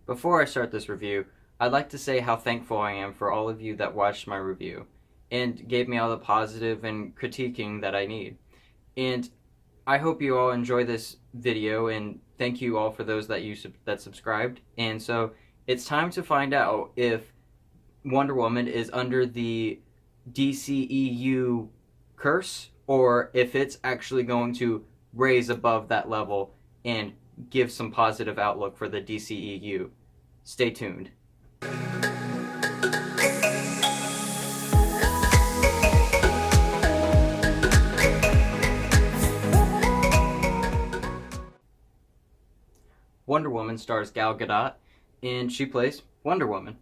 Before I start this review, I'd like to say how thankful I am for all of you that watched my review and gave me all the positive and critiquing that I need. And I hope you all enjoy this video, and thank you all for those that subscribed. And so it's time to find out if Wonder Woman is under the DCEU curse or if it's actually going to raise above that level and give some positive outlook for the DCEU. Stay tuned. Wonder Woman stars Gal Gadot, and she plays Wonder Woman,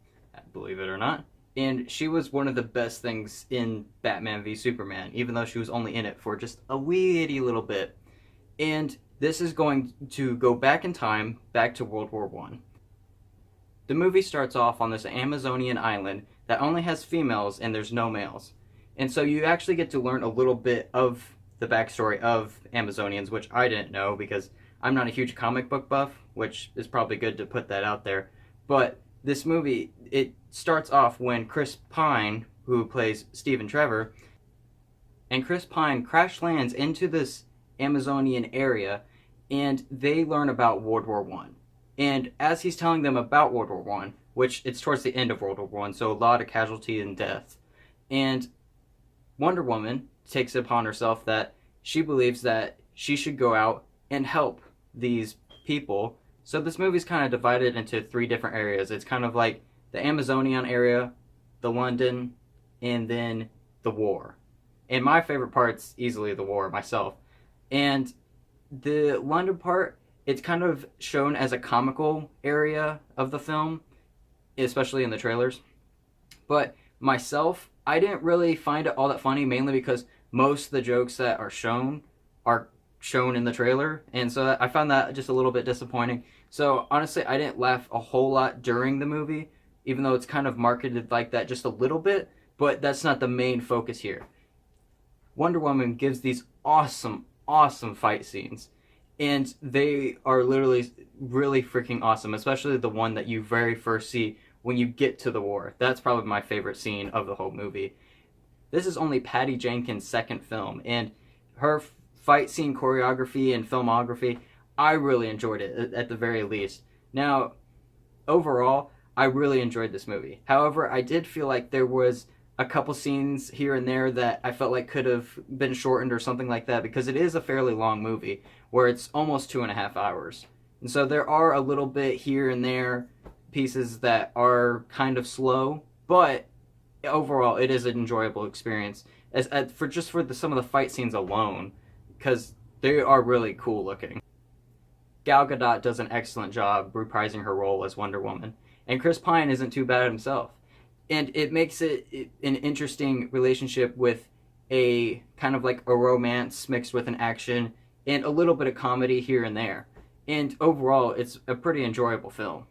believe it or not. And she was one of the best things in Batman v Superman, even though she was only in it for just a wee itty little bit. And this is going to go back in time, back to World War I. The movie starts off on this Amazonian island that only has females and there's no males. And so you actually get to learn a little bit of the backstory of Amazonians, which I didn't know because I'm not a huge comic book buff, which is probably good to put that out there. But this movie, it starts off when Chris Pine, who plays Stephen Trevor, and Chris Pine crash lands into this Amazonian area, and they learn about World War I. And as he's telling them about World War I, which it's towards the end of World War I, so a lot of casualty and death, and Wonder Woman takes it upon herself that she believes that she should go out and help these people. So this movie's kind of divided into three different areas. It's kind of like the Amazonian area, the London, and then the war. And my favorite part's easily the war myself. And the London part, it's kind of shown as a comical area of the film, especially in the trailers. But myself, I didn't really find it all that funny, mainly because most of the jokes that are shown in the trailer, and so I found that just a little bit disappointing. So honestly, I didn't laugh a whole lot during the movie, even though it's kind of marketed like that just a little bit, but that's not the main focus here. Wonder Woman gives these awesome fight scenes, and they are literally really freaking awesome, especially the one that you very first see when you get to the war. That's probably my favorite scene of the whole movie. This is only Patty Jenkins' second film, and her fight scene choreography and filmography, I really enjoyed it, at the very least. Now, overall, I really enjoyed this movie. However, I did feel like there was a couple scenes here and there that I felt like could have been shortened or something like that, because it is a fairly long movie, where it's almost 2.5 hours. And so there are a little bit here and there pieces that are kind of slow, but overall, it is an enjoyable experience, for some of the fight scenes alone, because they are really cool looking. Gal Gadot does an excellent job reprising her role as Wonder Woman, and Chris Pine isn't too bad himself. And it makes it an interesting relationship with a kind of like a romance mixed with an action and a little bit of comedy here and there. And overall, it's a pretty enjoyable film.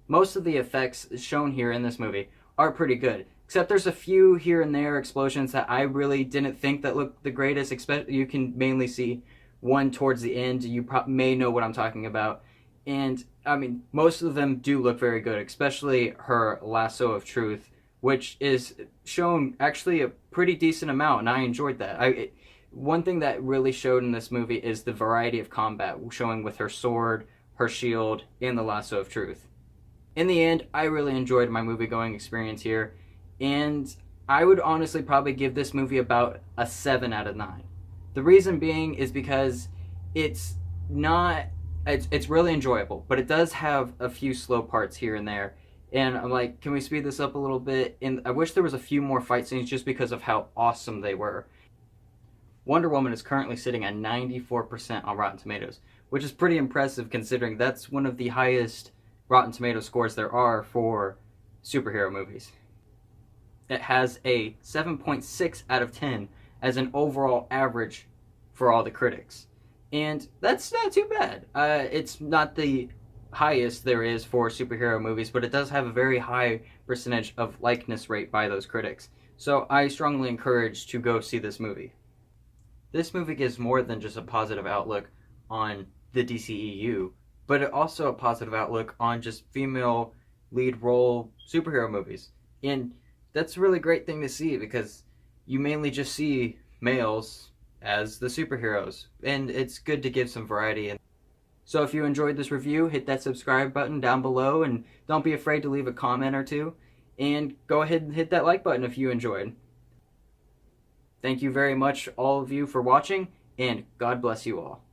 Most of the effects shown here in this movie are pretty good, except there's a few here and there explosions that I really didn't think that looked the greatest. You can mainly see one towards the end. You may know what I'm talking about. And, I mean, most of them do look very good, especially her lasso of truth, which is shown actually a pretty decent amount, and I enjoyed that. One thing that really showed in this movie is the variety of combat, showing with her sword, her shield, and the lasso of truth. In the end, I really enjoyed my movie-going experience here, and I would honestly probably give this movie about a 7 out of 9. The reason being is because it's really enjoyable, but it does have a few slow parts here and there. And I'm like, can we speed this up a little bit? And I wish there was a few more fight scenes just because of how awesome they were. Wonder Woman is currently sitting at 94% on Rotten Tomatoes, which is pretty impressive considering that's one of the highest Rotten Tomatoes scores there are for superhero movies. It has a 7.6 out of 10 as an overall average for all the critics. And that's not too bad. It's not the highest there is for superhero movies, but it does have a very high percentage of likeness rate by those critics. So I strongly encourage to go see this movie. This movie gives more than just a positive outlook on the DCEU, but also a positive outlook on just female lead role superhero movies. And that's a really great thing to see because you mainly just see males as the superheroes, and it's good to give some variety. And so if you enjoyed this review, hit that subscribe button down below, and don't be afraid to leave a comment or two, and go ahead and hit that like button if you enjoyed. Thank you very much, all of you, for watching, and God bless you all.